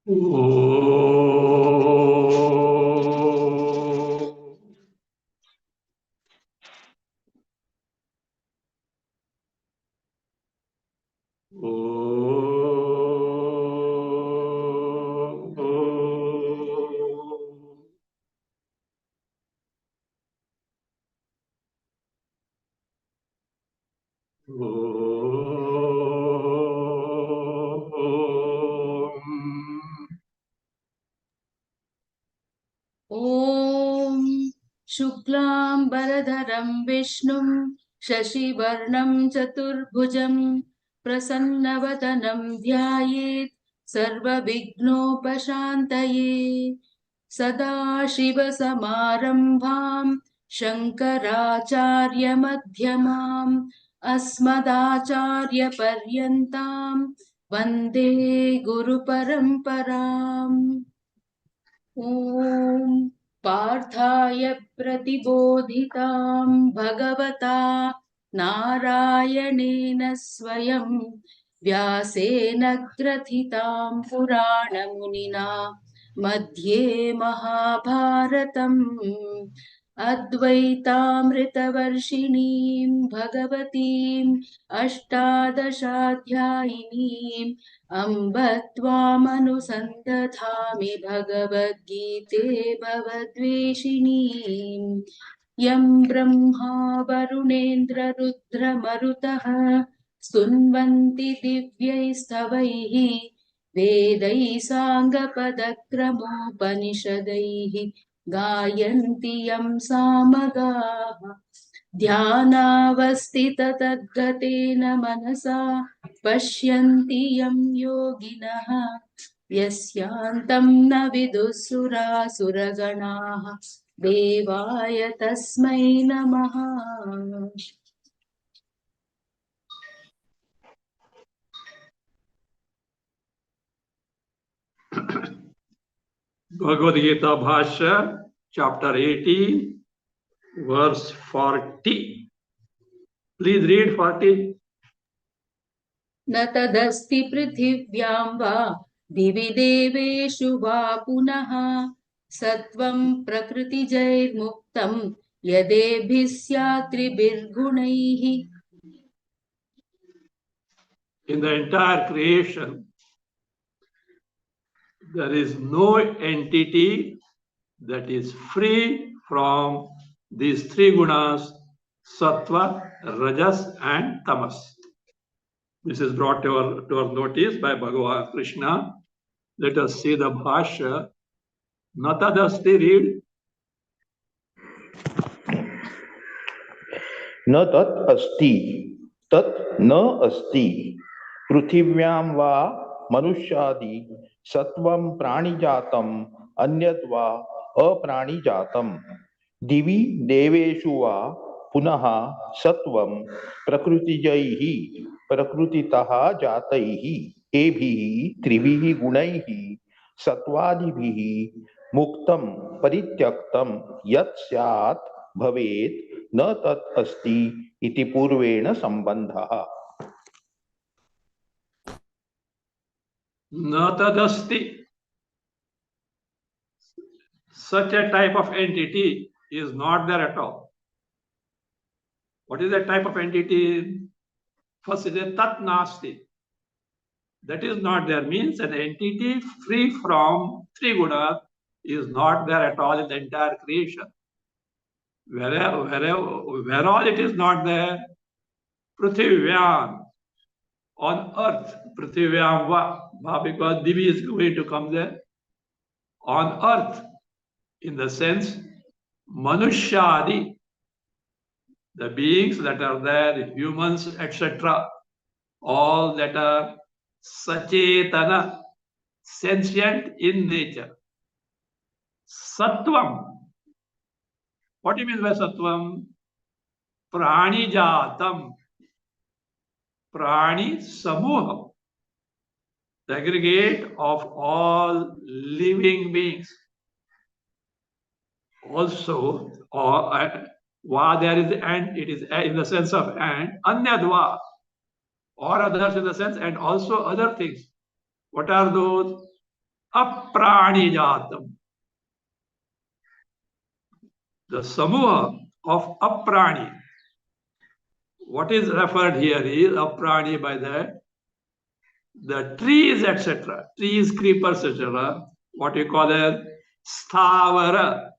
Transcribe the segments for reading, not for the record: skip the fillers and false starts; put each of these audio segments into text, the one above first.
ॐ शुक्लाम्बरधरं विष्णुं शशिवर्णं चतुर्भुजं प्रसन्नवदनं ध्यायेत् सर्वविघ्नोपशान्तये सदाशिवसमारम्भां शङ्कराचार्यमध्यमाम् अस्मदाचार्यपर्यन्तां वन्दे गुरुपरम्पराम्। ॐ पार्थाय प्रतिबोधितां भगवता नारायणेन स्वयं व्यासेन ग्रथितां पुराणमुनिना मध्ये महाभारतम् अद्वैतामृतवर्षिणीं भगवतीम् अष्टादशाध्यायिनीम् अम्ब त्वामनुसन्दधामि भगवद्गीते भवद्वेषिणीम् यं ब्रह्मा वरुणेन्द्ररुद्रमरुतः स्तुन्वन्ति दिव्यैस्तवैः वेदैः साङ्गपदक्रमोपनिषदैः गायन्ति यं सामगाः ध्यानावस्थिततद्गतेन मनसा पश्यन्ति यं योगिनः यस्यान्तं न विदुःसुरासुरगणाः देवाय तस्मै नमः। Bhagavad Gita Bhasya, chapter 18, verse 40. Please read 40. न तदस्ति पृथिव्यां वा दिवि देवेषु वा पुनः सत्वं प्रकृतिजैर्मुक्तं यदेभिः स्यात् त्रिभिर्गुणैः. In the entire creation, there is no entity that is free from these three gunas, sattva, rajas, and tamas. This is brought to our notice by Bhagavad Krishna. Let us see the Bhashya. Natadasti, read. न तत् अस्ति तत् न अस्ति पृथिव्यां वा मनुष्यादि सत्वं प्राणिजातम् अन्यद्वा अप्राणिजातम् दिवि देवेषु वा पुनः सत्वं प्रकृतिजैः प्रकृतितः जातैः एभिः त्रिभिः गुणैः सत्वादिभिः मुक्तं परित्यक्तं यत् स्यात् भवेत् न तत् अस्ति इति पूर्वेण संबंधः. न तदस्ति. Such a type of entity is not there at all. What is that type of entity? First is a tat nasti. That is not there, means an entity free from three gunas is not there at all in the entire creation. Where all it is not there, Prithivyan, on earth, Prithivyan va, because Divi is going to come there. On earth, in the sense, Manushyadi, the beings that are there, humans, etc., all that are Sachetana, sentient in nature. Sattvam. What do you mean by Sattvam? Prani Jatam. Prani Samuham. The aggregate of all living beings. Also, Va there is and, it is in the sense of and, Anyadva, or others in the sense, and also other things. What are those? apranijatam. The samuha of aprani. What is referred here is aprani by the trees, etc. Trees, creepers, etc. What you call as sthavara.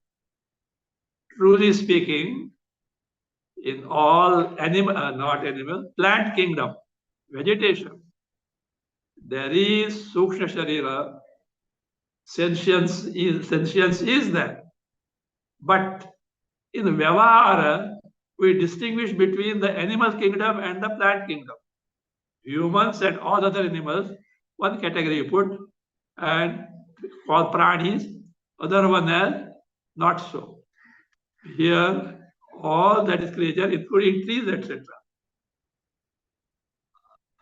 Truly speaking, in all animal, not animal, plant kingdom, vegetation, there is sukshma sharira, sentience is there. But in Vyavahara, we distinguish between the animal kingdom and the plant kingdom. Humans and all other animals, one category you put, and called pranis, other one as not so. Here, all that is creature, including trees, etc.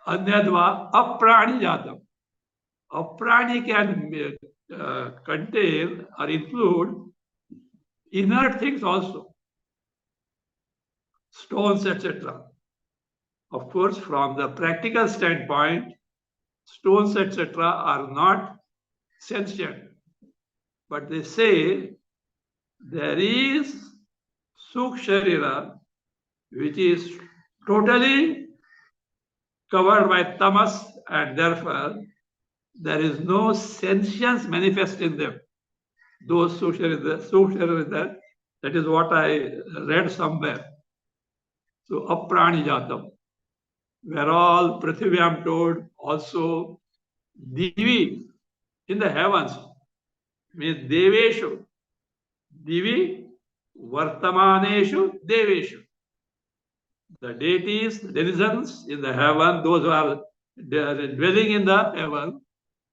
Anyadva aprani jatam. Aprani can contain or include inert things also, stones, etc. Of course, from the practical standpoint, stones, etc. are not sentient. But they say there is Suksharira, which is totally covered by tamas, and therefore there is no sentience manifest in them. Those Suksharira, that is what I read somewhere. So, aprani jatam. Where all Prithvyam told, also Divi in the heavens, means Deveshu. Divi Vartamaneshu Deveshu. The deities, denizens in the heaven, those who are dwelling in the heaven,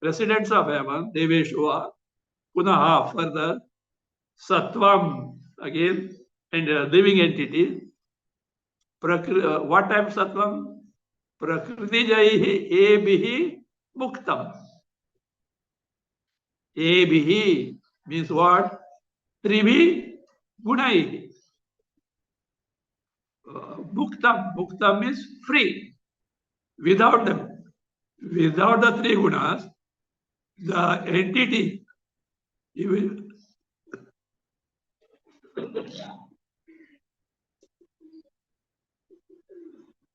residents of heaven, Deveshu are Punaha further, Sattvam again, and a living entity. What type of Sattvam? Prakriti jaihi ebihi muktam. Ebihi means what? Tribhi gunaihi. Muktam means free. Without them, without the three gunas, the entity,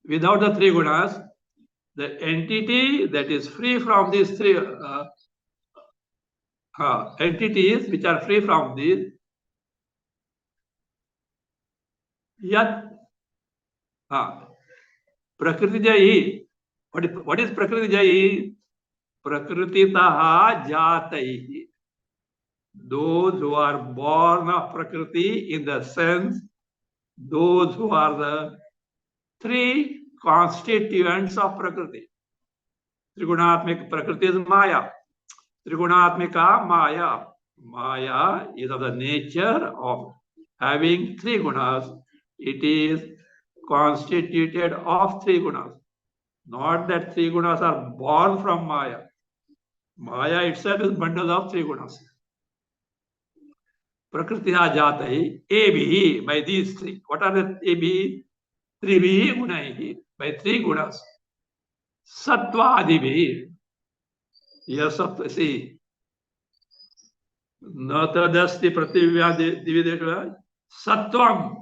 without the three gunas, the entity that is free from these three entities which are free from these, yat prakriti jayi. What is prakriti jayi? Prakriti-taha jataihi. Those who are born of Prakriti, in the sense, those who are the three constituents of Prakriti. Trigunatmika Prakriti is Maya. Trigunatmika Maya. Maya is of the nature of having three gunas. It is constituted of three gunas. Not that three gunas are born from Maya. Maya itself is bundle of three gunas. Prakritiha jatai, abhi, by these three. What are the abhi? Tribhi gunaihi, by three gunas. Sattva-adibhi. Yes, see. Natadasti prativya divideshva. Sattvam.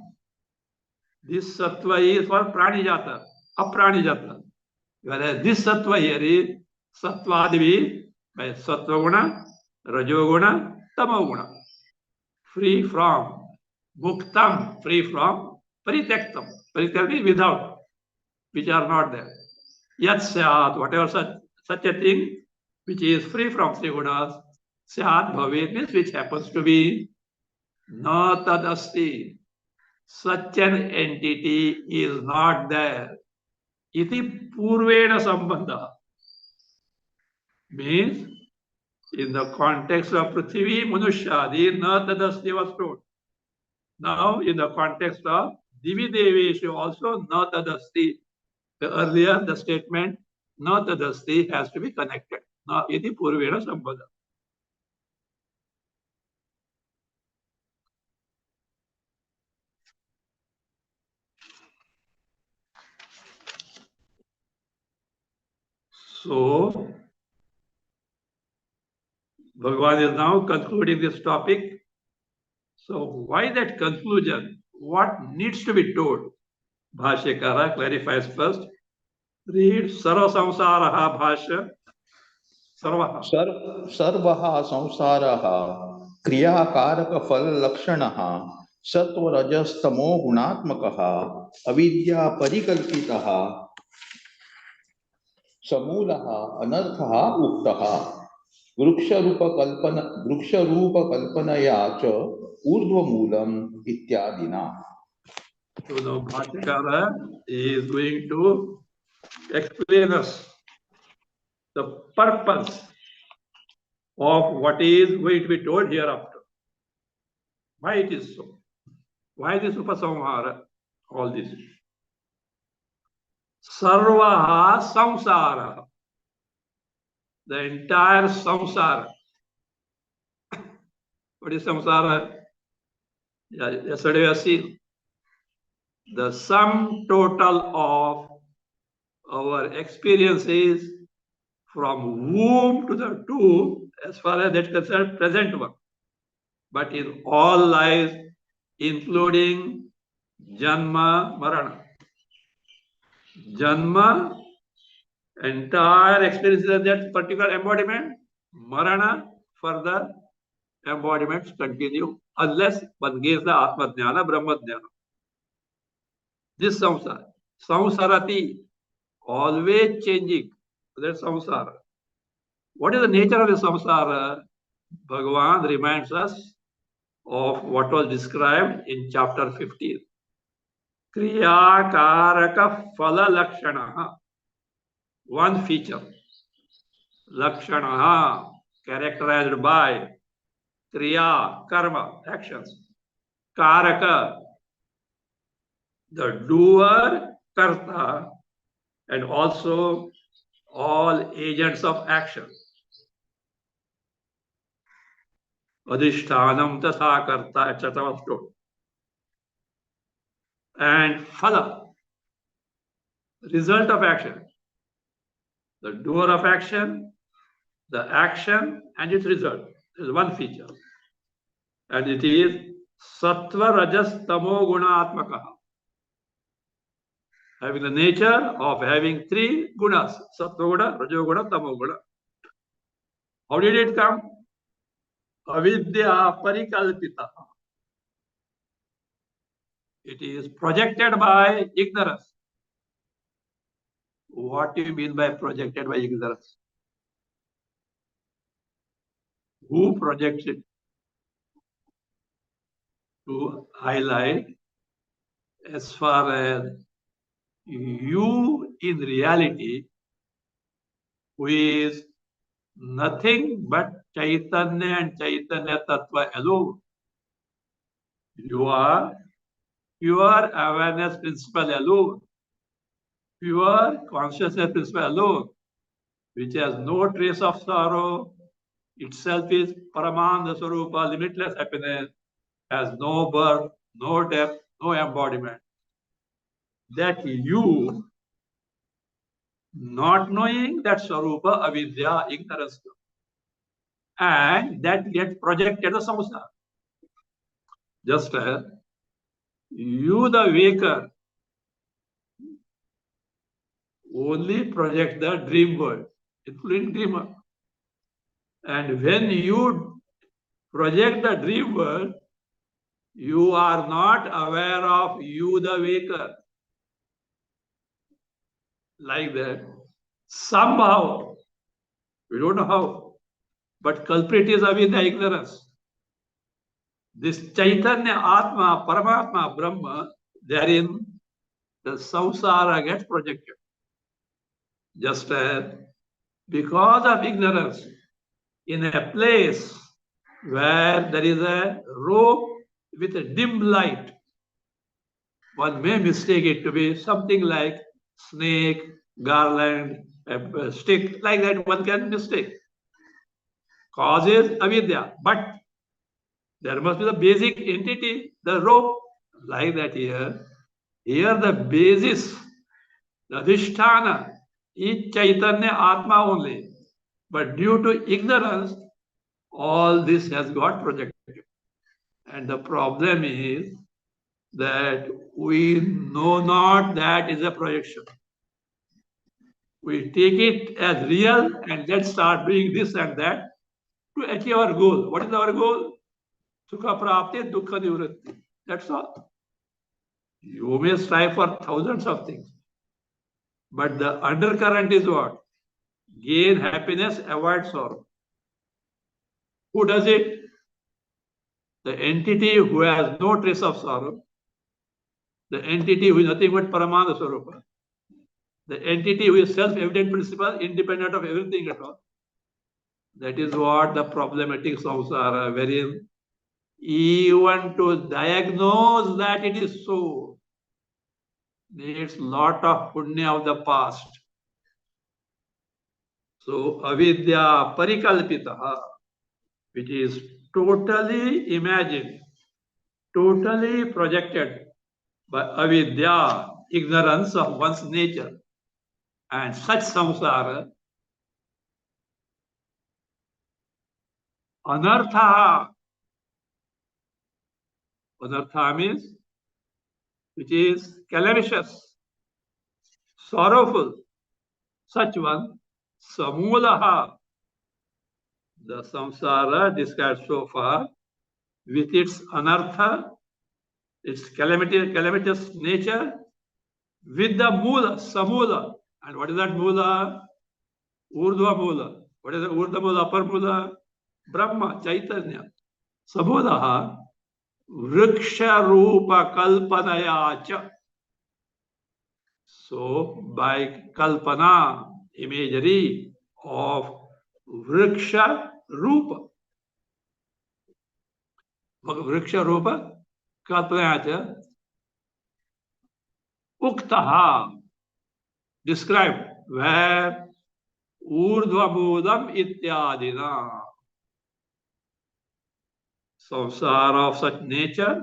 This sattva is for pranijata, apranijata. Whereas this sattva here is sattva-adibhi, by sattva guna, rajoguna, tamoguna. Free from, muktam, free from, parityaktam. Parityaktam means without, which are not there. Yat syat, whatever such a thing which is free from three gunas, syat bhavet means which happens to be, na tad asti. Such an entity is not there. Iti purvena sambandha means in the context of Prithvi Manushadi, na tad asti was told. Now, in the context of Divi Deveshu, also na tadasti. Earlier, the statement na tadasti has to be connected. Na iti purvena sambandha. So, Bhagavad is now concluding this topic. So why that conclusion? What needs to be told? Bhashyakara clarifies first. Read Sarva Samsaraha Bhashya. Sarvaha. सर्वः संसारः क्रियाकारकफललक्षणः सत्वरजस्तमो गुणात्मकः अविद्या परिकल्पितः समूलः अनर्थः उक्तः वृक्षरूपकल्पनया च ऊर्ध्वमूलम् इत्यादिना. So now Bhashyakara is going to explain us the purpose of what is going to be told hereafter. Why it is so? Why this upasamhara? All this. Sarvaha samsara. The entire samsara. What is samsara? Yesterday we have seen the sum total of our experiences from womb to the tomb, as far as that concerned, present one. But in all lives, including Janma, Marana. Janma, entire experiences of that particular embodiment. Marana, further embodiments continue unless one gains the Atma Jnana, Brahma Jnana. This samsara, samsarati, always changing. That's samsara. What is the nature of the samsara? Bhagavan reminds us of what was described in chapter 15. Kriya karaka phala lakshana. One feature. Lakshana, characterized by kriya, karma, actions. Karaka, the doer, karta, and also all agents of action. Adhishtanam tatha karta, etc. was told. And phala, result of action. The doer of action, the action, and its result. This is one feature. And it is sattva rajas tamo gunatmaka. Having the nature of having three gunas, sattva guna, rajoguna, tamo guna. How did it come? Avidya parikalpita. It is projected by ignorance. What do you mean by projected by ignorance? Who projects it? To highlight, as far as you in reality, who is nothing but Chaitanya and Chaitanya Tattva alone. You are pure awareness principle alone, pure consciousness principle alone, which has no trace of sorrow, itself is Paramanda Swarupa, limitless happiness, has no birth, no death, no embodiment. That you, not knowing that Swarupa, avidya, ignorance, and that gets projected as samsara. Just as you, the waker, only project the dream world, including dreamer. And when you project the dream world, you are not aware of you, the waker. Like that. Somehow, we don't know how, but culprit is avidya, ignorance. This Chaitanya, Atma, Paramatma, Brahma, therein the samsara gets projected. Just as because of ignorance, in a place where there is a rope with a dim light, one may mistake it to be something like snake, garland, a stick, like that one can mistake. Cause is avidya, but there must be the basic entity, the rope, like that here. Here the basis, the adhisthana, is Chaitanya Atma only. But due to ignorance, all this has got projected. And the problem is that we know not that is a projection. We take it as real and then start doing this and that to achieve our goal. What is our goal? Sukha prapti, dukkha nivritti. That's all. You may strive for thousands of things, but the undercurrent is what? Gain happiness, avoid sorrow. Who does it? The entity who has no trace of sorrow, the entity who is nothing but Paramana Swarupa, the entity who is self-evident principle, independent of everything at all. That is what the problematic samsara, wherein even to diagnose that it is so, needs lot of punya of the past. So avidya parikalpitaha, which is totally imagined, totally projected by avidya, ignorance of one's nature. And such samsara, anartha, anartha means which is calamitous, sorrowful, such one, samulaha, the samsara described so far, with its anartha, its calamitous nature, with the mula, samula. And what is that mula? Urdhva mula. What is the urdhva mula, upper mula? Brahma, Chaitanya. Samulaha, vriksha rupa kalpanaya cha. So, by kalpana, imagery of vriksha rupa, vriksha rupa kalpanaya cha, uktaha, described, where urdhvamudam ityadina. Samsara of such nature,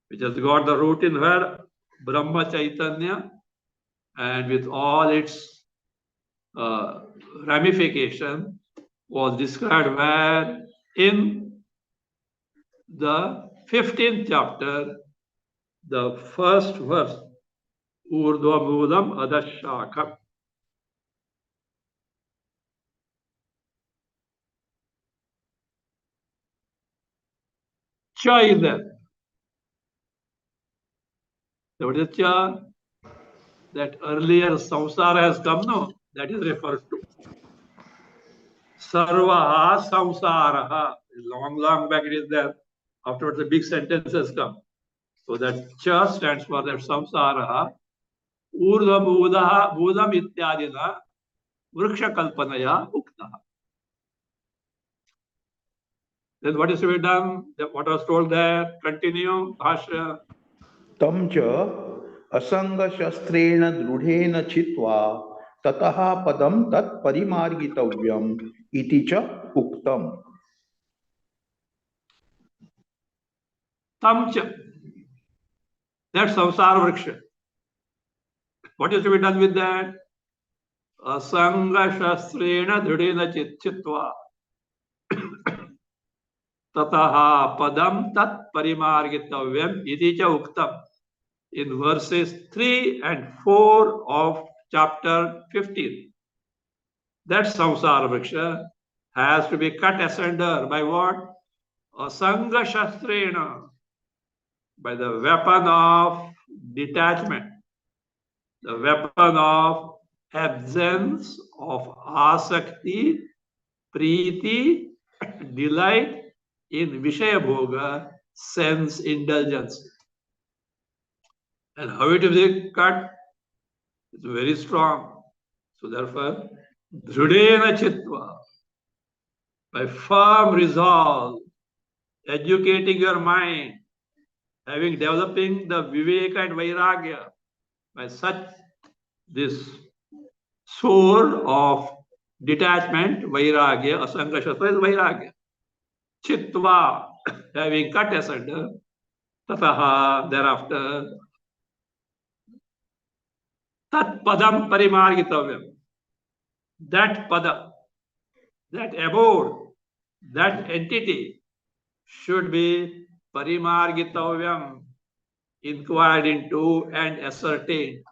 which has got the root in where? Brahma Chaitanya, and with all its ramification, was described where? In the 15th chapter, the first verse, Urdhva Mudam Adashakam. Cha is there. So what is cha? That earlier samsara has come, no? That is referred to. Sarvaha samsaraha. Long back it is there. Afterwards, the big sentence has come. So that cha stands for that samsaraha. Urdhva Mudam Ityadina Vriksha Kalpanaya Uktaha. Then what is to be done? What was told there? Continue. Bhasya. तं च असङ्गशस्त्रेण दृढेन चित्वा ततः पदं तत्परिमार्गितव्यम् इति च उक्तम्. Tamcha. That's samsara vriksha. What is to be done with that? Asanga shastrena dhrudena chitva. Tataha padam tat parimargitavyam iti cha uktam. In verses 3 and 4 of chapter 15. That samsara vriksha has to be cut asunder by what? Asanga shastrena, by the weapon of detachment, the weapon of absence of asakti, preeti, delight in Vishaya Bhoga, sense indulgence. And how it is cut? It's very strong. So therefore, dhrudena chitva, by firm resolve, educating your mind, having developing the viveka and vairagya, by such this sword of detachment, vairagya, asanga shastra is vairagya. Chitva, having cut asunder, tataha, thereafter, tat padam parimargitavyam. That pada, that abode, that entity should be parimargitavyam, inquired into and ascertained.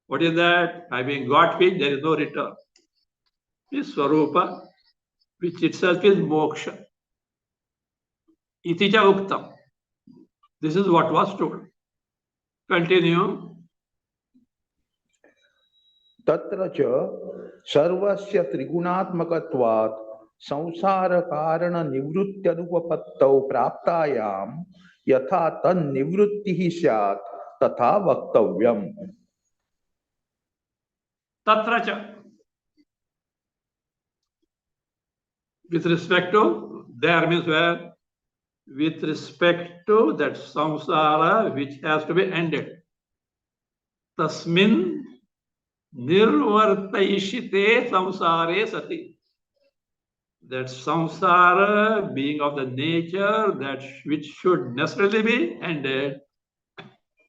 What is that? Having got which there is no return. Is Swarupa, which itself is moksha. Iti cha uktam. This is what was told. Continue. तत्र च सर्वस्य त्रिगुणात्मकत्वात् संसार कारण निवृत्त्यनुपपत्तौ प्राप्तायाम यथा तन्निवृत्तिः स्यात् तथा वक्तव्यम्. Tatra cha. With respect to, there means where? With respect to that samsara which has to be ended. Tasmin nirvartayishite samsare sati. That samsara being of the nature that which should necessarily be ended.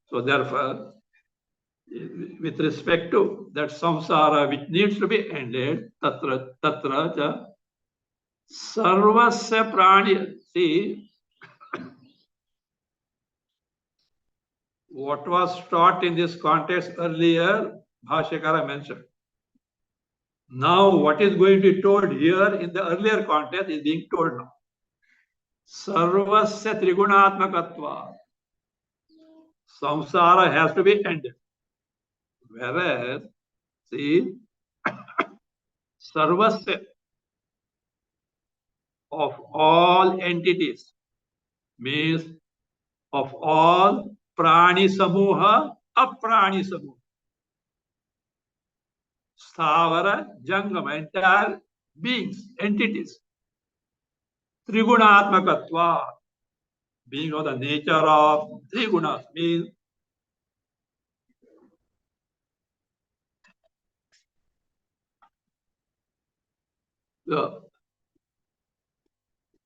So therefore, with respect to that samsara which needs to be ended, tatra cha sarvasya prani. See, what was taught in this context earlier, Bhashyakara mentioned. Now, what is going to be told here in the earlier context is being told now. Sarvasya trigunatmakatva. Samsara has to be ended. Whereas, see, sarvasya of all entities means of all prani samuha, aprani samuha. Sthavara, Jangama, entire beings, entities. Trigunatmakatva, being of the nature of Trigunas, means of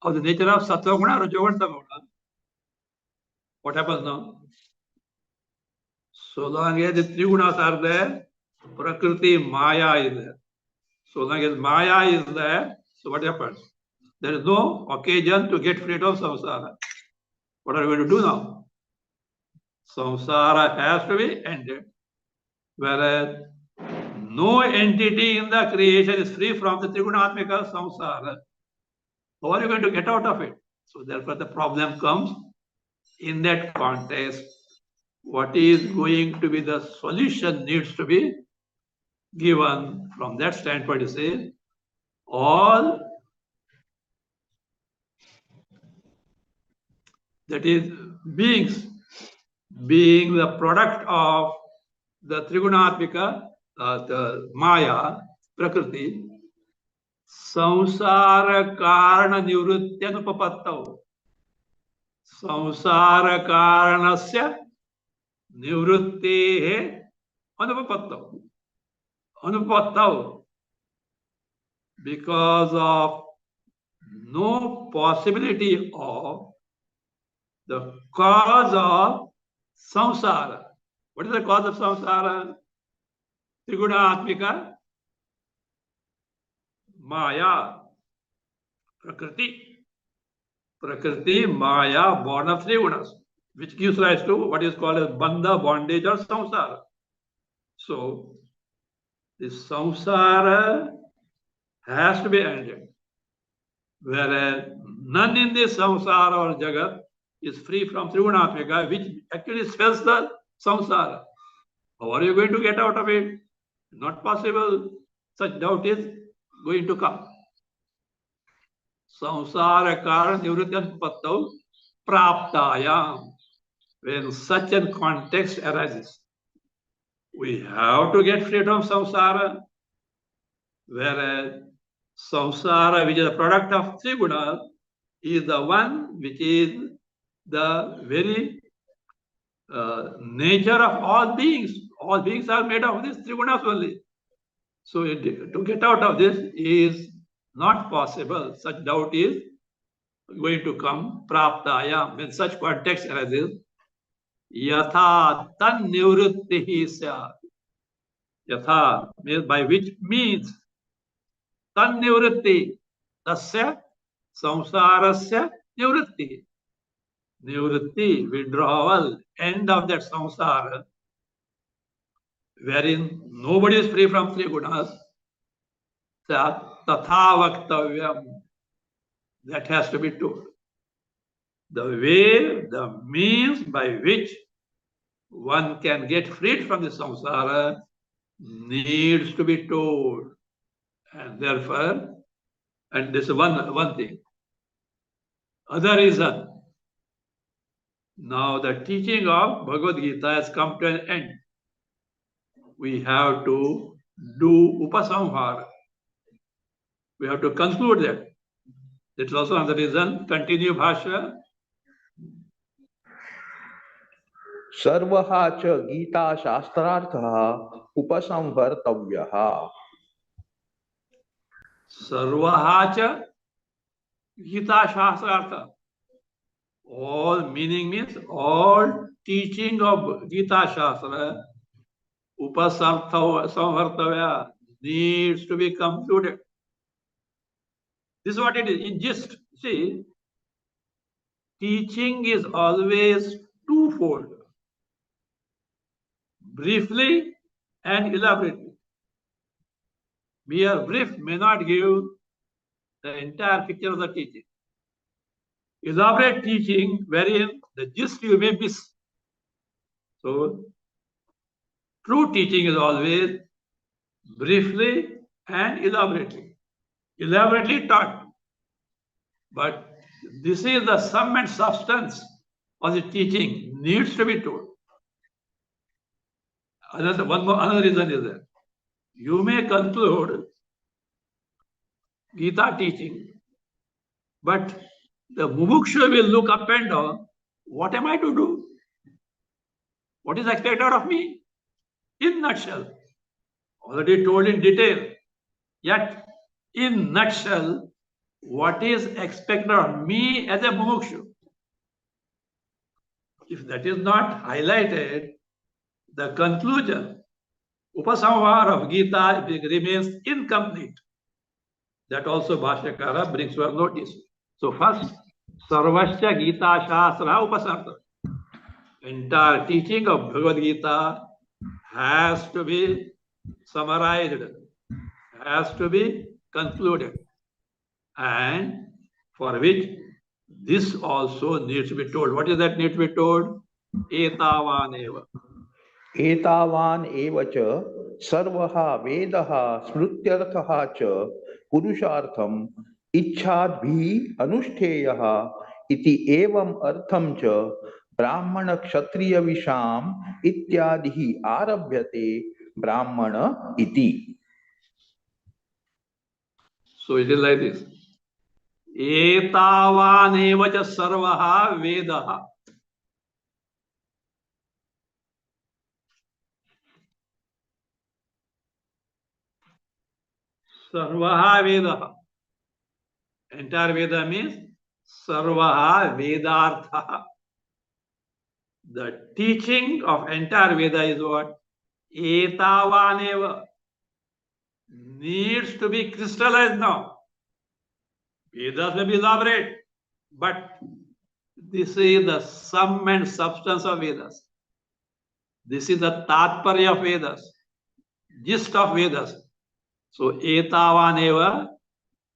the nature of Sattva Guna, Rajoguna, Tamaguna. What happens now? So long as the Trigunas are there, Prakriti, Maya is there. So long as Maya is there, so what happens? There is no occasion to get rid of samsara. What are we going to do now? Samsara has to be ended. Whereas no entity in the creation is free from the Trigunatmika samsara. How are you going to get out of it? So therefore the problem comes in that context. What is going to be the solution needs to be given from that standpoint. You say all that is beings being the product of the Trigunatmika, the Maya, Prakriti, samsara karana nivrityanupapattau. Samsara karanasya nivrittehe anupapattau. Anupapattau. Because of no possibility of the cause of samsara. What is the cause of samsara? Trigunatmika Maya, Prakriti. Prakriti, Maya, born of three gunas, which gives rise to what is called as bandha, bondage, or samsara. So, this samsara has to be ended. Whereas none in this samsara or jagat is free from Trigunatmika, which actually spells the samsara. How are you going to get out of it? Not possible. Such doubt is going to come. Samsara karan nivrityan pattau praptayam. When such a context arises, we have to get free from samsara. Whereas samsara, which is a product of three gunas, is the one which is the very nature of all beings. All beings are made of these three gunas only. So to get out of this is not possible. Such doubt is going to come. Praptaya, when such context arises, yatha tan nivrittihi syat. Yatha, by which means tan nivritti, tasya samsarasya nivritti. Nivritti, withdrawal, end of that samsara, wherein nobody is free from three gunas. Tatha vaktavyam. That has to be told. The way, the means by which one can get freed from the samsara needs to be told. And therefore, and this is one thing. Other reason, now the teaching of Bhagavad Gita has come to an end. We have to do upasamhara. We have to conclude that. That is also another reason. Continue Bhasya. सर्वः च Gita शास्त्रार्थः उपसंहर्तव्यः. Sarvaha cha Gita Shastrartha. All meaning means all teaching of Gita Shastra, Upasamhartavya, needs to be concluded. This is what it is. In gist, see, teaching is always twofold, briefly and elaborately. Mere brief may not give the entire picture of the teaching. Elaborate teaching wherein the gist you may miss. So, true teaching is always briefly and elaborately. Elaborately taught. But this is the sum and substance of the teaching needs to be told. Another reason is that you may conclude Gita teaching, but the mumukshu will look up and down. What am I to do? What is expected of me? In nutshell, already told in detail. Yet, in nutshell, what is expected of me as a mumukshu? If that is not highlighted, the conclusion, upasamhara of Gita remains incomplete. That also Bhashyakara brings to our notice. So first, Sarvasya Gita Shastra Upasartha. Entire teaching of Bhagavad Gita has to be summarized, has to be concluded, and for which this also needs to be told. What is that need to be told? Etavaneva. एतावान् एव च सर्वः वेदः स्मृत्यर्थः च पुरुषार्थम् इच्छाद्भिः अनुष्ठेयः इति एवम् अर्थं च ब्राह्मण क्षत्रिय विषाम् इत्यादिः आरभ्यते ब्राह्मण इति. So it is like this. Etavaneva cha sarvaha vedaha. Sarvaha vedaha. Entire Veda means Sarvaha Vedartha. The teaching of entire Veda is what? Etavaneva. Needs to be crystallized now. Vedas may be elaborate, but this is the sum and substance of Vedas. This is the Tatparya of Vedas, gist of Vedas. So, Etavaneva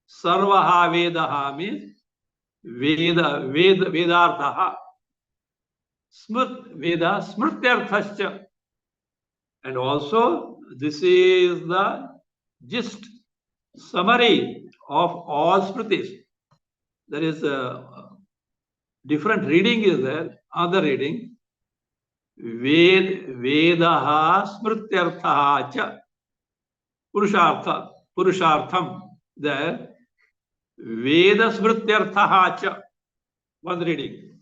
Sarvaha Vedaha means Vedartha. Smrt Veda, Smrityarthascha. And also, this is the gist, summary of all Smritis. There is a different reading is there, other reading. Vedaha Smrityartha cha. Purushartham. There. Veda Smrityartha cha. One reading.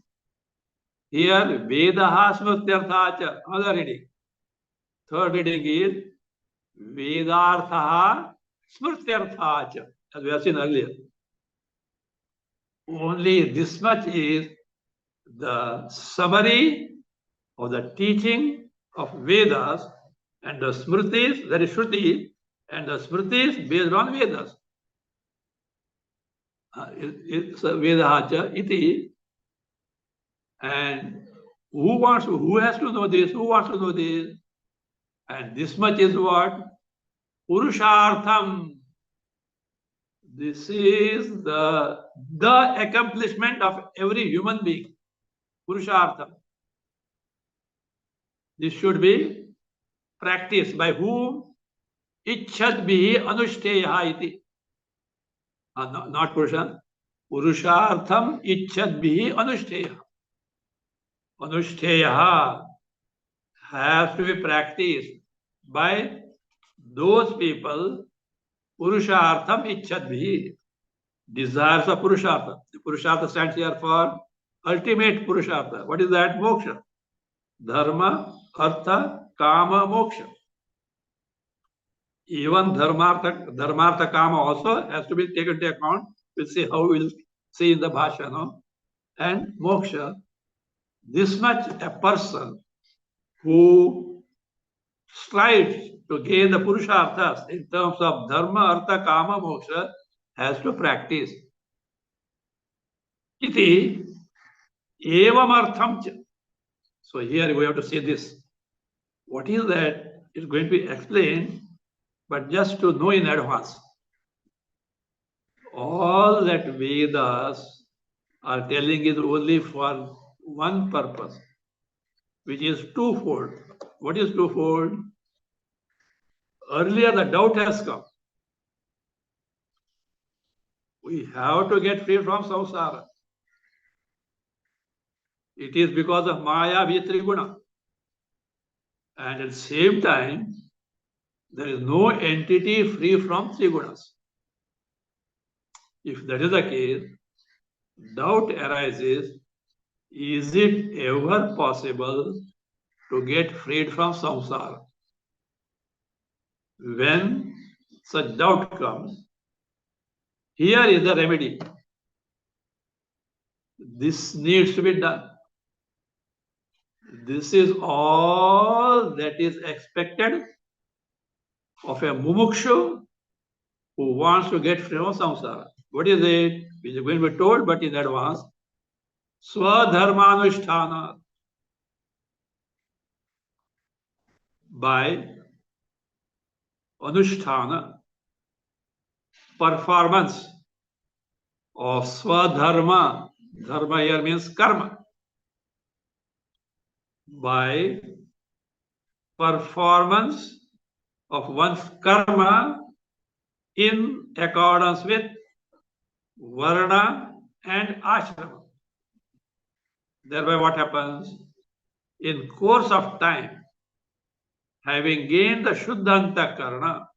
Here, Vedaha Smrityartha cha. Another reading. Third reading is Vedartha Smrityartha cha. As we have seen earlier. Only this much is the summary of the teaching of Vedas and the Smritis, that is Shruti, and the Smritis based on Vedas. Vedahacha iti. And who has to know this? Who wants to know this? And this much is what? Purushartham. This is the accomplishment of every human being. Purushartham. This should be practiced by whom? Ichchad bihi anushtheya iti. Not Purusha. Purushartham ichchad bihi anushtheya. Anushtheya has to be practiced by those people. Purushartham ichchad bihi. Desires of Purushartha. The Purushartha stands here for ultimate Purushartha. What is that? Moksha. Dharma, Artha, Kama, Moksha. Even Dharmartha, Kama also has to be taken into account. We'll see how we'll see in the Bhasya, no? And Moksha. This much a person who strives to gain the Purusharthas in terms of Dharma, Artha, Kama, Moksha has to practice. Iti evam artham cha. So here we have to say this. What is that? It's going to be explained, but just to know in advance. All that Vedas are telling is only for one purpose, which is twofold. What is twofold? Earlier the doubt has come. We have to get free from samsara. It is because of Maya Vitriguna. And at the same time, there is no entity free from three gunas. If that is the case, doubt arises, is it ever possible to get freed from samsara? When such doubt comes, here is the remedy. This needs to be done. This is all that is expected of a mumukshu who wants to get free from samsara. What is it? We are going to be told, but in advance. Swadharmanusthana. By anusthana, performance of swadharma. Dharma here means karma. By performance of one's karma in accordance with varna and ashrama. Thereby what happens? In course of time, having gained the Shuddhanta Karna,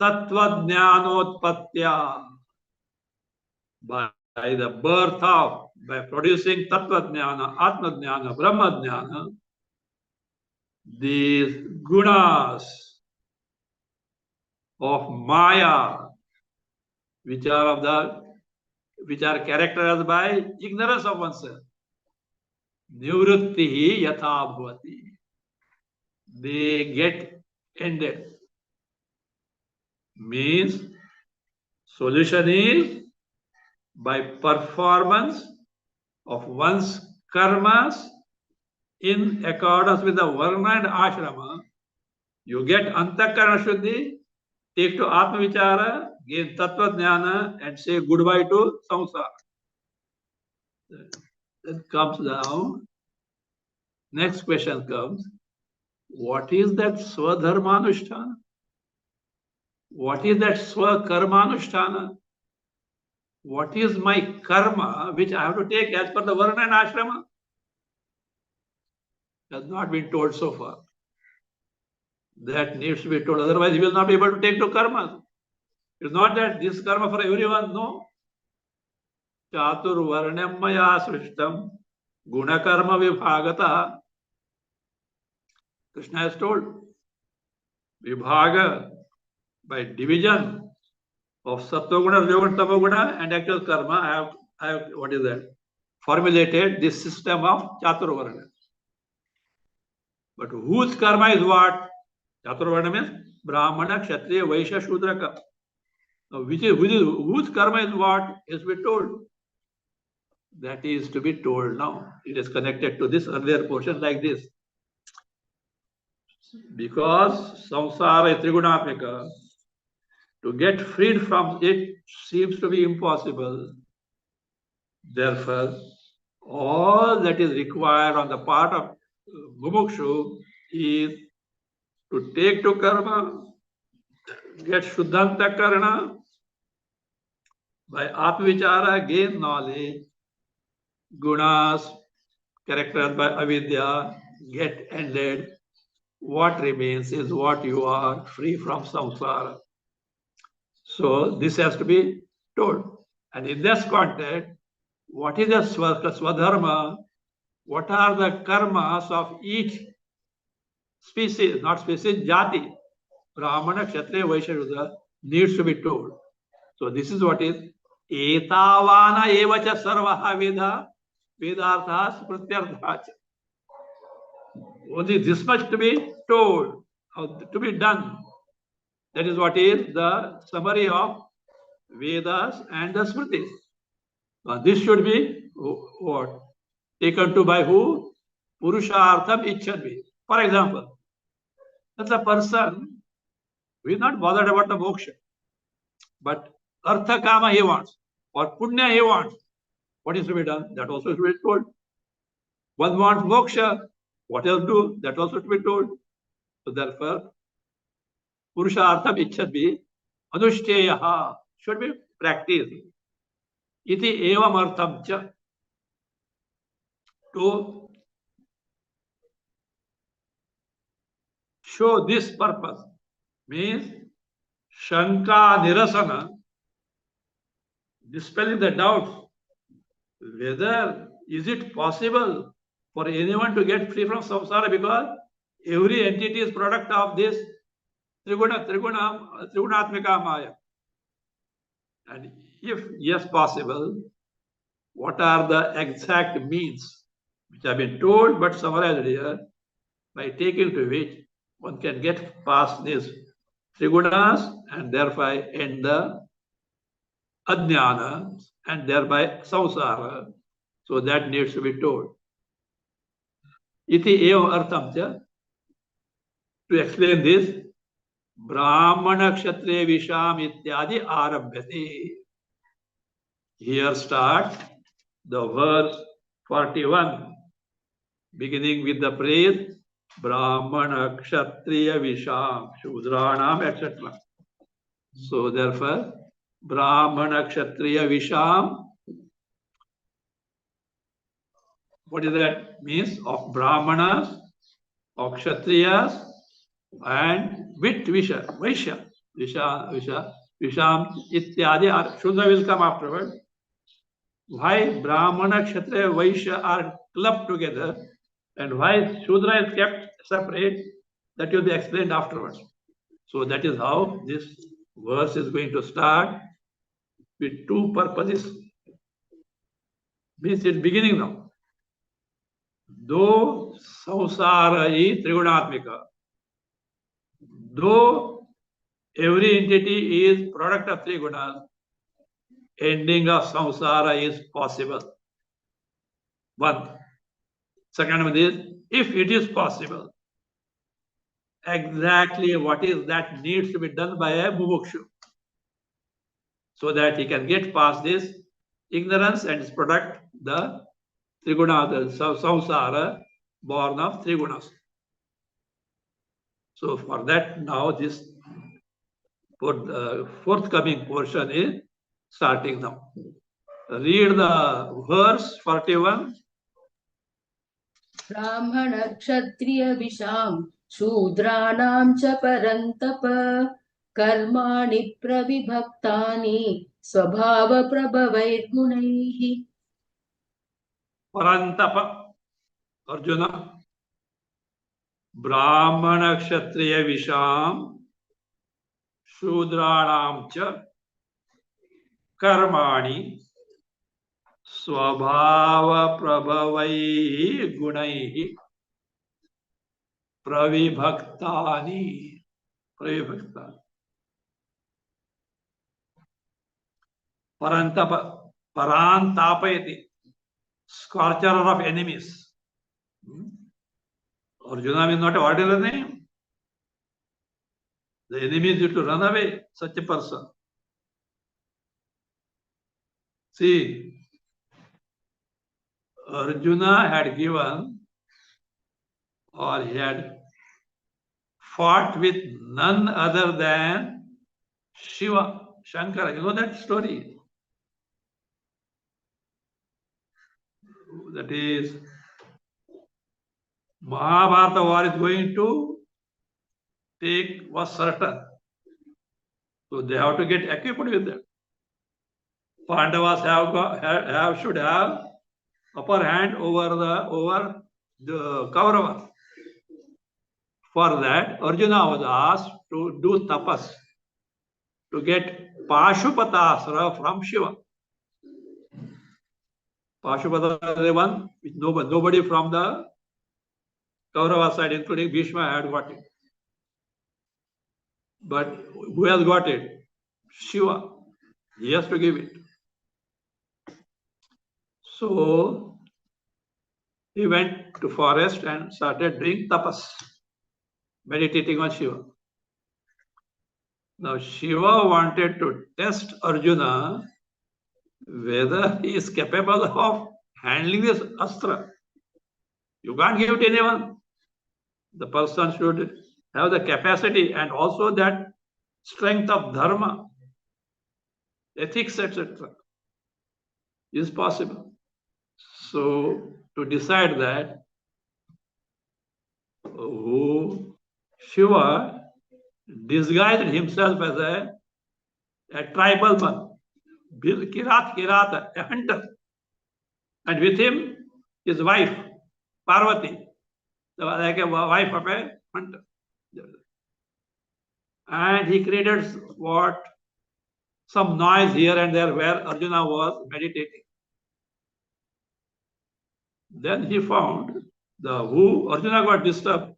Tattva Jnanotpatya, by the birth of, by producing Tattva Jnana, Atma Jnana, Brahma Jnana, these gunas of Maya, which are characterized by ignorance of oneself, Nivrittihi yatha bhavati. They get ended. Means solution is by performance of one's karmas in accordance with the varna and ashrama, you get antakarana shuddhi, take to atma vichara, gain tattva jnana, and say goodbye to samsara. That comes down. Next question comes. What is that swadharmanusthana? What is that swakarmanusthana? What is my karma which I have to take as per the varna and ashrama? Has not been told so far. That needs to be told. Otherwise, he will not be able to take to karma. It's not that this karma for everyone. No. Chatur varnam maya srishtam guna karma vibhagata. Krishna has told. Vibhaga, by division of sattva-guna, rajoguna, tamoguna, and actual karma, I have what is that? Formulated this system of chaturvarna. But whose karma is what? Chaturvarna means Brahmana, Kshatriya, Vaishya, Shudra karma. Now, whose karma is what is to be told? That is to be told now. It is connected to this earlier portion like this. Because samsara is trigunatmika, to get freed from it seems to be impossible. Therefore, all that is required on the part of mumukshu is to take to karma, get shuddhanta karna, by atmavichara gain knowledge, gunas characterized by avidya get ended. What remains is what you are, free from samsara. So this has to be told. And in this context, what is the swadharma? What are the karmas of each species, not species, jati? Brahmana, Kshatriya, Vaishya, Rudra needs to be told. So this is what is etavana evacha sarvaha veda vedartha pratyartha. Only this much to be told, to be done. That is what is the summary of Vedas and the Smritis. This should be what? Taken to by who? Purushartham Ichchadvi. For example, that's a person who is not bothered about the moksha, but artha kama he wants, or punya he wants. What is to be done? That also is to be told. One wants moksha, what else do? That also to be told. So therefore, Purushartham Ichchadvi Anushcheyaha should be practiced. Iti evam artham cha. To show this purpose means Shanka Nirasana, dispelling the doubts whether is it possible for anyone to get free from samsara, because every entity is product of this trigunatmika maya. And if yes possible, what are the exact means which have been told but summarized here, by taking to which one can get past this trigunas and thereby end the ajnana and thereby samsara. So that needs to be told. Iti eva artham cha. To explain this, Brahmana Kshatriya Visham Ityadi Arabhyate. Here starts the verse 41, beginning with the phrase Brahmana Kshatriya Visham Shudranam, etc. So therefore, Brahmana Kshatriya Visham. What does that means? Of Brahmanas, of Kshatriyas, and with Vaishya, Visham, Ityadi. Shudra will come afterward. Why Brahmana, Kshatriya, Vaishya are clubbed together and why Shudra is kept separate, that will be explained afterwards. So that is how this verse is going to start, with two purposes. Means it's beginning now. Though samsara is trigunatmika, though every entity is product of three gunas, ending of samsara is possible. One. Second one is, if it is possible, exactly what is that needs to be done by a mumukshu, so that he can get past this ignorance and its product, the triguna, the samsara, born of three gunas. So for that, now this forthcoming portion is starting now. Read the verse 41. ब्राह्मण क्षत्रिय विशाम शूद्राणां च परन्तप कर्माणि प्रविभक्तानि स्वभाव प्रभवैर्गुणैः. Parantapa, Arjuna. Brahmana Kshatriya Visham Shudranam cha Karmani Swabhava Prabhavaihi Gunaihi Pravibhaktani. Parantapayati, scorcher of enemies. Arjuna is not an ordinary name. The enemies used to run away, such a person. See, Arjuna had given, or he had fought with none other than Shiva, Shankara. You know that story? That is, Mahabharata war is going to was certain. So they have to get equipped with that. Pandavas should have upper hand over the Kauravas. For that, Arjuna was asked to do tapas to get Pashupatasra from Shiva. Pashupatasra is the one which nobody from the Kaurava side, including Bhishma, had got it. But who has got it? Shiva. He has to give it. So he went to forest and started doing tapas, meditating on Shiva. Now Shiva wanted to test Arjuna whether he is capable of handling this astra. You can't give it to anyone. The person should have the capacity and also that strength of dharma, ethics, etc. is possible. So to decide that, Shiva disguised himself as a tribal man, Kirat, a hunter, and with him his wife, Parvati, like a wife of a hunter. And he created some noise here and there where Arjuna was meditating. Then he found Arjuna got disturbed.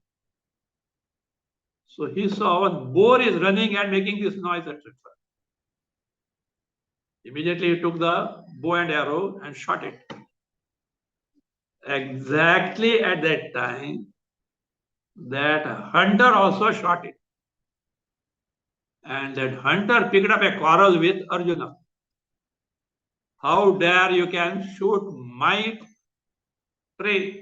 So he saw one boar is running and making this noise, etc. Immediately he took the bow and arrow and shot it. Exactly at that time, that hunter also shot it. And that hunter picked up a quarrel with Arjuna. How dare you can shoot my prey?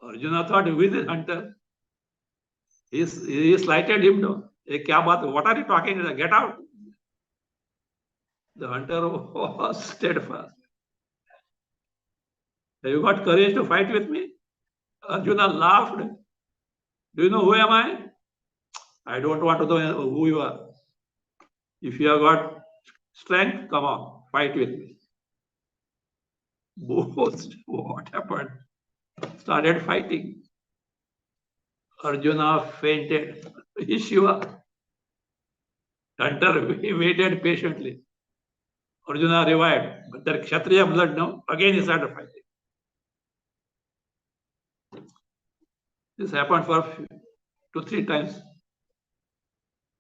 Arjuna thought, who is this hunter? He slighted him down. What are you talking about? Get out. The hunter was steadfast. Have you got courage to fight with me? Arjuna laughed. Do you know who am I? I don't want to know who you are. If you have got strength, come on, fight with me. Both, what happened? Started fighting. Arjuna fainted. Shiva. Hunter, he waited patiently. Arjuna revived, but that Kshatriya blood, no, again he started fighting. This happened for 2-3 times.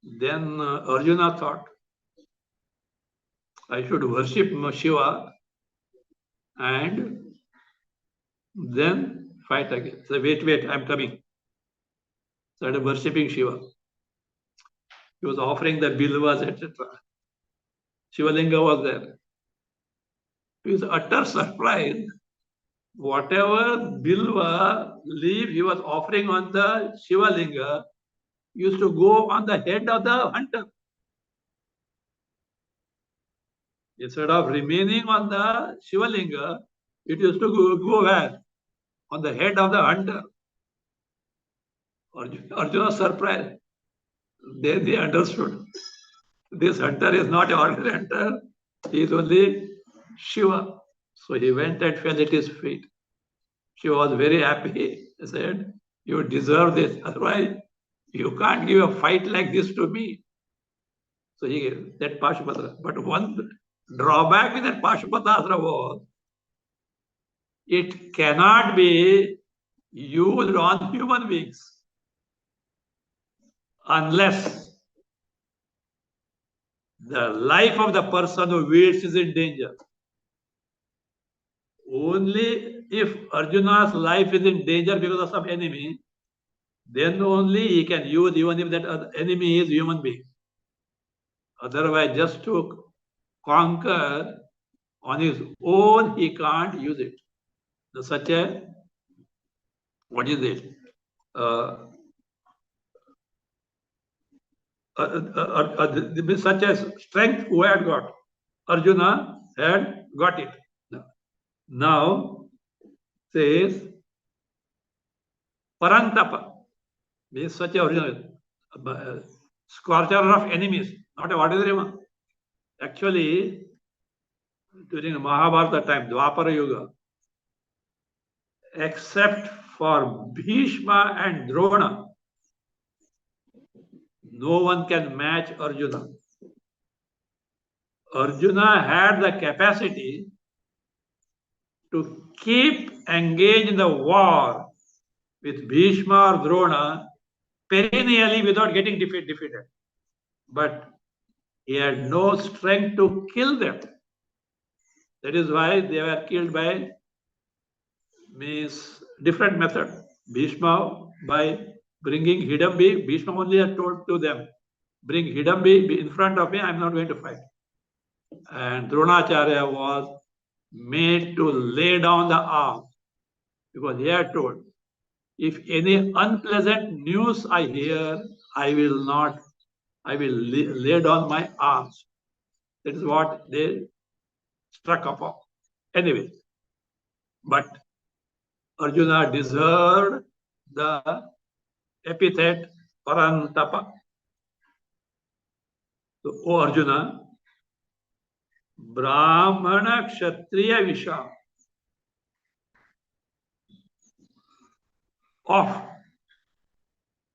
Then Arjuna thought, I should worship Shiva and then fight again. So wait, I'm coming. Started worshipping Shiva. He was offering the bilvas, etc. Shivalinga was there. To his utter surprise, whatever bilva leaf he was offering on the Shivalinga used to go on the head of the hunter. Instead of remaining on the Shivalinga, it used to go where? On the head of the hunter. Arjuna surprised. They understood. This hunter is not an ordinary hunter. He is only Shiva. So he went and fell at his feet. Shiva was very happy. He said, you deserve this. Otherwise, you can't give a fight like this to me. So he gave that Pashupatra. But one drawback with that Pashupatasra was, it cannot be used on human beings unless the life of the person who wields is in danger. Only if Arjuna's life is in danger because of some enemy, then only he can use, even if that enemy is human being. Otherwise, just to conquer on his own, he can't use it. Such a, what is it? Such a strength who had got. Arjuna had got it. Now, says, Parantapa means such a original scorcher of enemies, not a ordinary one. Actually, during Mahabharata time, Dwapara Yuga, except for Bhishma and Drona, no one can match Arjuna. Arjuna had the capacity to keep engaged in the war with Bhishma or Drona perennially without getting defeated. But he had no strength to kill them. That is why they were killed by means different method. Bhishma by bringing Hidambi, Bhishma only had told to them, bring Hidambi in front of me, I am not going to fight. And Dronacharya was made to lay down the arms because he had told, if any unpleasant news I hear, I will lay down my arms. That is what they struck upon. Anyway, but Arjuna deserved the epithet Parantapa. So, O Arjuna, Brahmana Kshatriya Visham of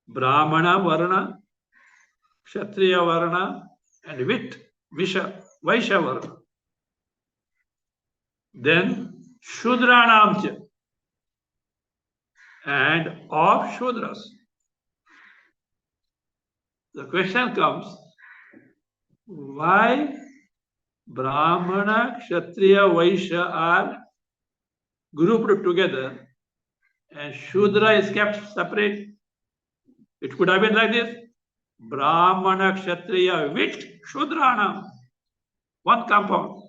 Brahmana Varna, Kshatriya Varna, and Vaishya Varna. Then Shudranamcha and of Shudras. The question comes, why Brahmana, Kshatriya, Vaishya are grouped together and Shudra is kept separate? It could have been like this. Brahmana, Kshatriya, with Shudrana. One compound.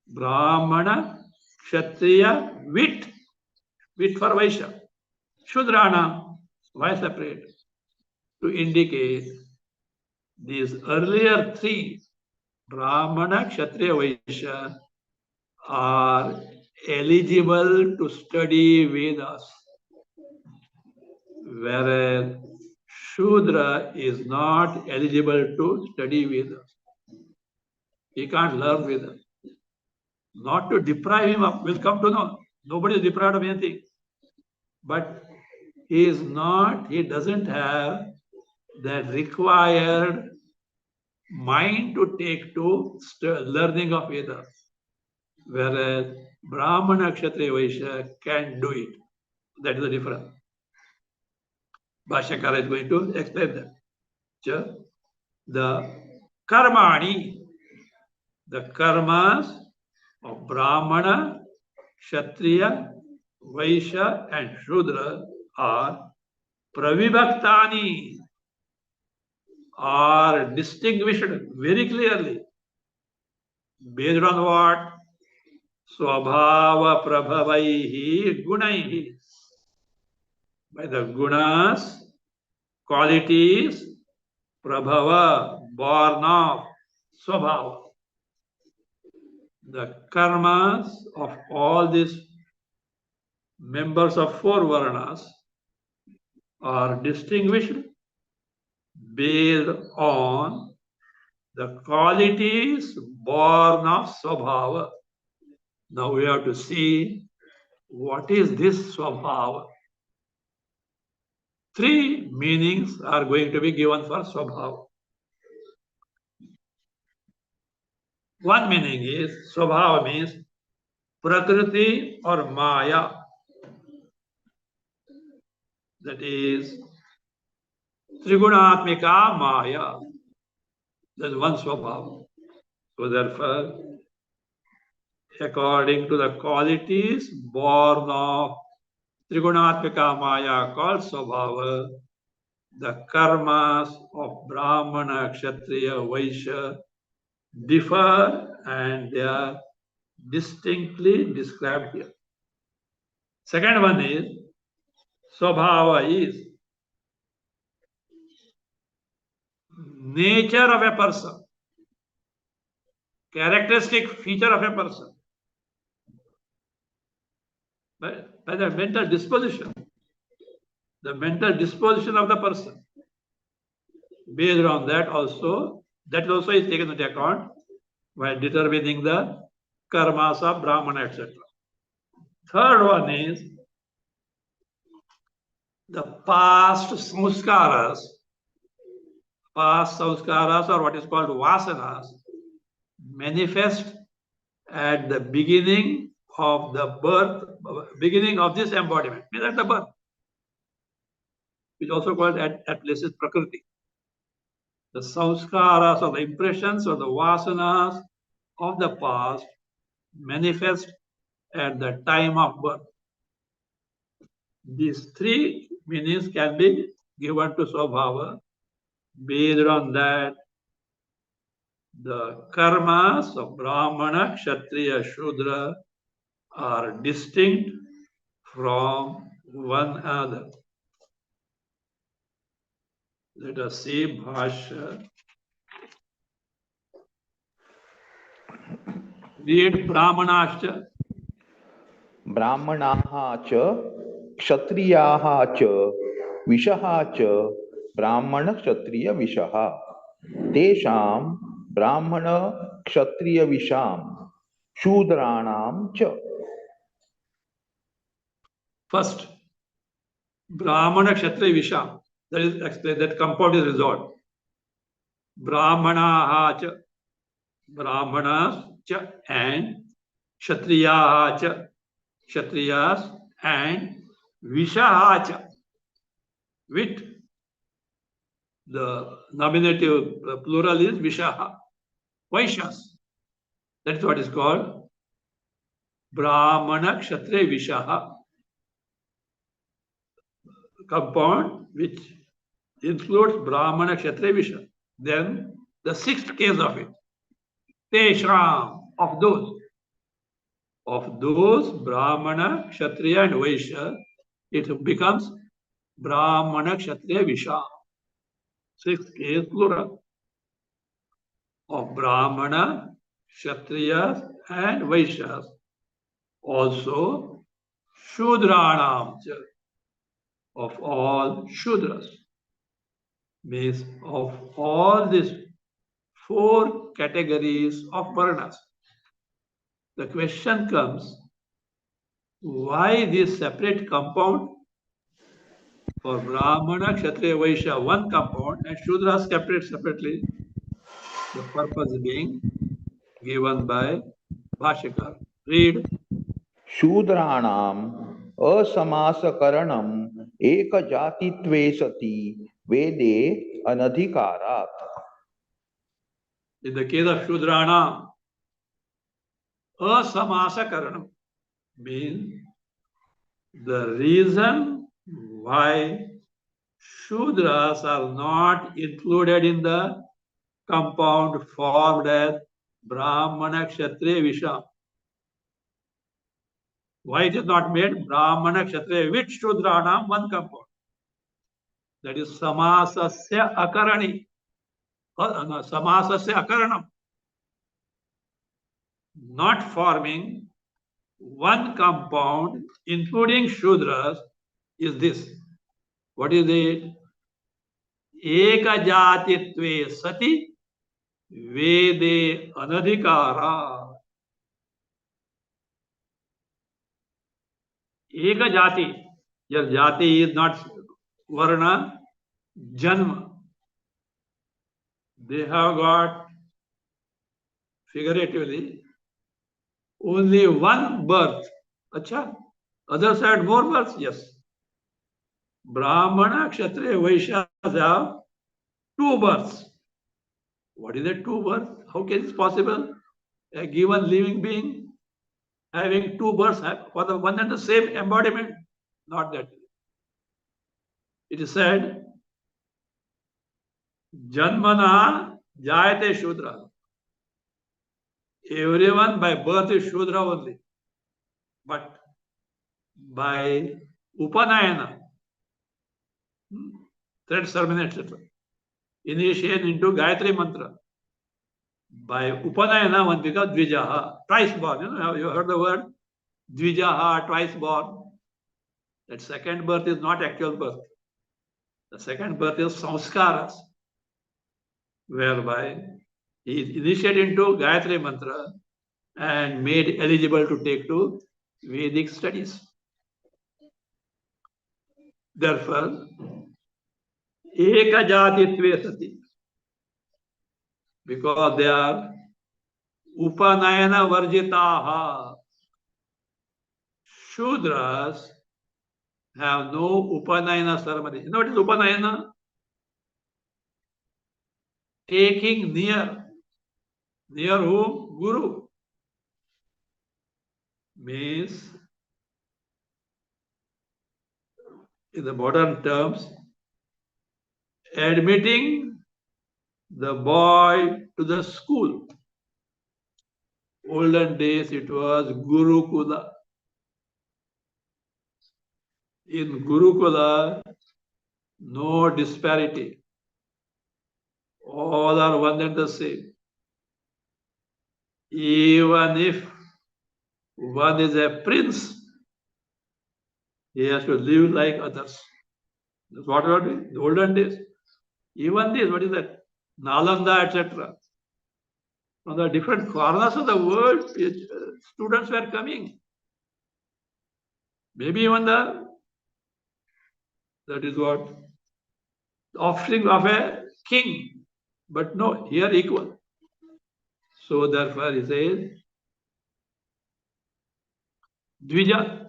Brahmana, Kshatriya, with for Vaishya. Shudrana. Why separate? To indicate these earlier three, Brahmana, Kshatriya, Vaishya, are eligible to study Vedas, whereas Shudra is not eligible to study Vedas. He can't learn Vedas. Not to deprive him of, we'll come to know. Nobody is deprived of anything. But he doesn't have the required mind to take to learning of Vedas. Whereas Brahmana, Kshatriya, Vaishya can do it. That is the difference. Bhashyakara is going to explain that. The karmani, the karmas of Brahmana, Kshatriya, Vaishya and Shudra are pravibhaktani, are distinguished very clearly. Based on what? Swabhava prabhavaihi gunaihi. By the gunas, qualities, prabhava, born of, swabhava. The karmas of all these members of four varnas are distinguished based on the qualities born of swabhava. Now we have to see what is this swabhava. Three meanings are going to be given for swabhava. One meaning is, swabhava means prakriti or maya. That is Trigunatmika Maya. There's one Swabhava. So therefore, according to the qualities born of Trigunatmika Maya called Swabhava, the karmas of Brahmana, Kshatriya, Vaishya differ and they are distinctly described here. Second one is Swabhava is nature of a person, characteristic feature of a person, by the mental disposition of the person. Based on that also is taken into account while determining the karmas of Brahmana, etc. Third one is the past samskaras or what is called vasanas manifest at the beginning of this embodiment, means at the birth, which is also called at places prakriti. The samskaras or the impressions or the vasanas of the past manifest at the time of birth. These three meanings can be given to Swabhava. Based on that, the karmas of Brahmana, Kshatriya, Shudra are distinct from one another. Let us see Bhasya. Read Brahmanascha. ब्राह्मणाः च क्षत्रियाः च विशः च ब्राह्मणक्षत्रियविशः तेषां ब्राह्मणक्षत्रियविशां शूद्राणां च. First, Brahmana, Kshatriya, Visham. That is explained, that compound is resolved. Brahmanaha cha, Brahmanas cha, and Kshatriyaha cha, Kshatriyas, and Vishaha cha, with the nominative plural is Vishaha, Vaishyas. That is what is called Brahmana, Kshatriya, Vishaha. Compound which includes Brahmana, Kshatriya, Vishya. Then the sixth case of it, Tesham, of those Brahmana, Kshatriya, and Vaishya, it becomes Brahmana, Kshatriya, Vishya. Sixth case plural of Brahmana, Kshatriyas, and Vaishyas. Also Shudranam, of all Shudras. Means of all these four categories of varnas. The question comes, why this separate compound for Brahmana, Kshatriya, Vaishya, one compound, and Shudras separately? The purpose being given by Bhashyakar. Read. शूद्राणाम् असमासकरणम् एकजातित्वे सति वेदे अनधिकारात्. In the case of Shudrana, asamasakaranam means the reason why Shudras are not included in the compound formed as Brahmana, Kshatriya, Visham. Why it is not made Brahmana, Kshatriya with Shudranam, one compound? That is Samasasya Akarani. Samasasya Akaranam. Not forming one compound, including Shudras, is this. What is it? Ekajatitve sati vede anadhikara. Ekajati. Your jati is not varna, janma. They have got, figuratively, only one birth. Acha. Others had more births? Yes. Brahmana, Kshatriya, Vaishya have two births. What is that two births? How can it possible? A given living being having two births for the one and the same embodiment? Not that. It is said, Janmana Jayate Shudra. Everyone by birth is Shudra only. But by Upanayana, thread ceremony, etc., initiation into Gayatri Mantra, by Upanayana one becomes Dvijaha, twice born. You heard the word Dvijaha, twice born. That second birth is not actual birth. The second birth is samskaras, whereby he is initiated into Gayatri Mantra and made eligible to take to Vedic studies. Therefore, ekajatitve sati, because they are upanayana varjitaha. Shudras have no upanayana ceremony. You know what is upanayana? Taking near. Near whom? Guru. Means, in the modern terms, admitting the boy to the school. Olden days it was Gurukula. In Gurukula, no disparity. All are one and the same. Even if one is a prince, he has to live like others. That's what we are doing. The olden days. Even this, what is that? Nalanda, etc. From the different corners of the world, students were coming. Maybe even that is what? The offspring of a king. But no, here equal. So therefore he says, Dvija.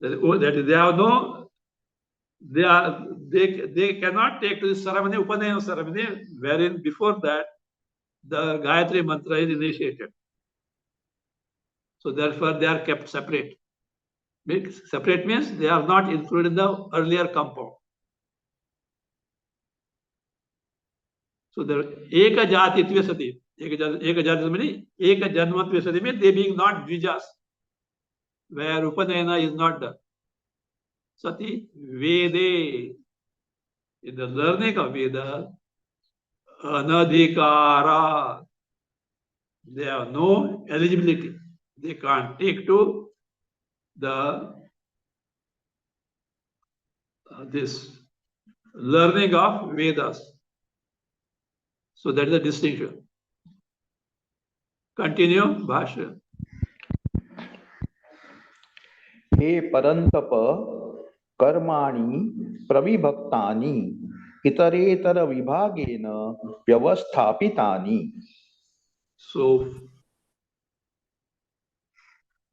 That is, they have no, they cannot take to this ceremony, Upanayana ceremony, wherein before that the Gayatri mantra is initiated. So therefore they are kept separate. Separate means they are not included in the earlier compound. So the Eka Jatitve Sati. Eka Jati means Eka Janmatve Sati means they being not Dvijas, where Upanayana is not done. Sati Vede. In the learning of Veda, Anadhikara. They have no eligibility. They can't take to the this learning of Vedas. So that is the distinction. Continue, Bhasya. हे परंतप कर्माणि प्रविभक्तानि इतरेतर विभागेन व्यवस्थापितानि. So,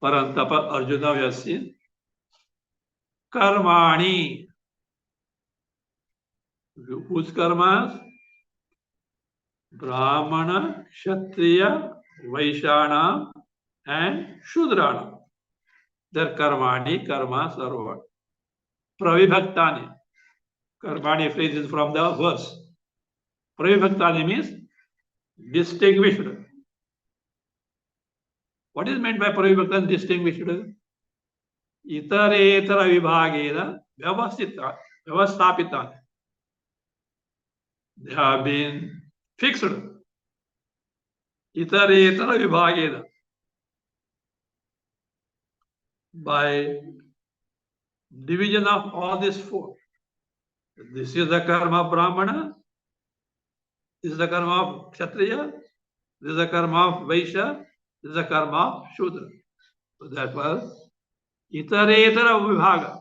Parantapa Arjuna we have seen. Karmani. Whose karmas? Brahmana, Kshatriya, Vaishyana, and Shudrana. Their karmani, karmas are what? Pravibhaktani. Karmani phrase is from the verse. Pravibhaktani means distinguished. What is meant by pravibhaktani, distinguished? Itaretara vibhagena vyavastapitani. They have been fixed. Itaretara vibhagena. By division of all these four. This is the karma of Brahmana. This is the karma of Kshatriya. This is the karma of Vaishya. This is the karma of Shudra. So that was Itaretara vibhaga.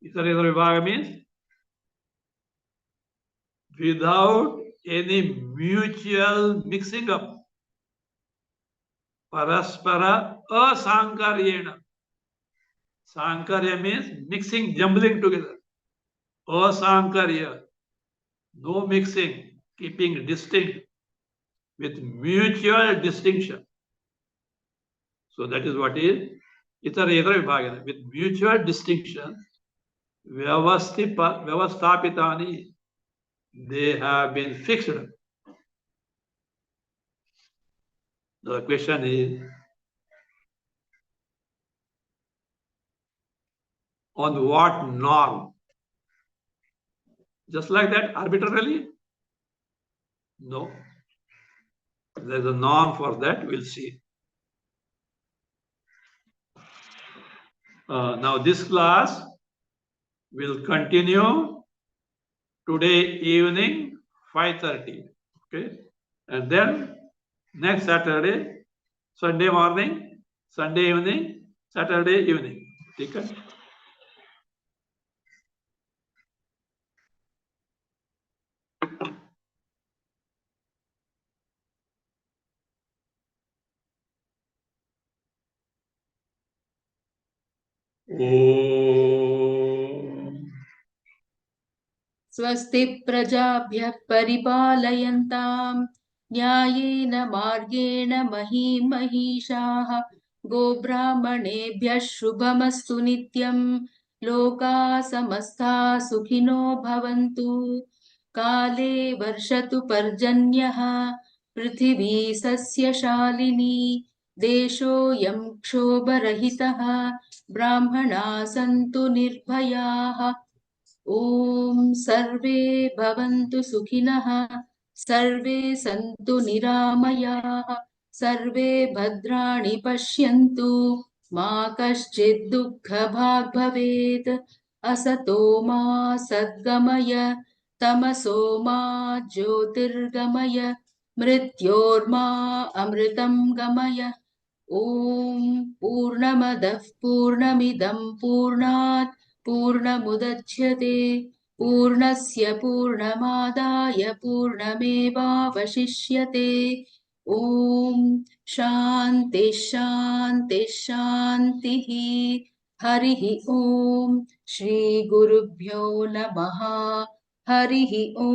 Itaretara vibhaga means without any mutual mixing up. Paraspara asankaryena. Sankarya means mixing, jumbling together. Asankarya. No mixing. keeping distinct with mutual distinction. So that is what is Itara Vibhagana. With mutual distinction, Vyavastapitani, they have been fixed. The question is, on what norm? Just like that, arbitrarily? No. There's a norm for that, we'll see. Now this class will continue today evening 5:30. Okay, and then next Saturday, Sunday morning, Sunday evening, Saturday evening. Okay. Om. स्वस्ति प्रजाभ्यः परिपालयन्ताम् न्यायेन मार्गेण महीं महिषाः गोब्राह्मणेभ्यः शुभमस्तु नित्यम् लोकाः समस्ताः सुखिनो भवन्तु काले वर्षतु पर्जन्यः पृथिवी सस्यशालिनी देशोऽयं क्षोभरहितः ब्राह्मणाः सन्तु निर्भयाः ॐ सर्वे भवन्तु सुखिनः सर्वे सन्तु निरामयाः सर्वे भद्राणि पश्यन्तु मा कश्चित् दुःखभाग् भवेत् असतो मा सद्गमय तमसो मा ज्योतिर्गमय मृत्योर्मा अमृतं गमय ॐ पूर्णमदः पूर्णमिदं पूर्णात् पूर्णमुदच्यते पूर्णस्य पूर्णमादाय पूर्णमेवावशिष्यते ॐ शान्ति शान्ति शान्तिः हरिः ॐ श्रीगुरुभ्यो नमः हरिः ॐ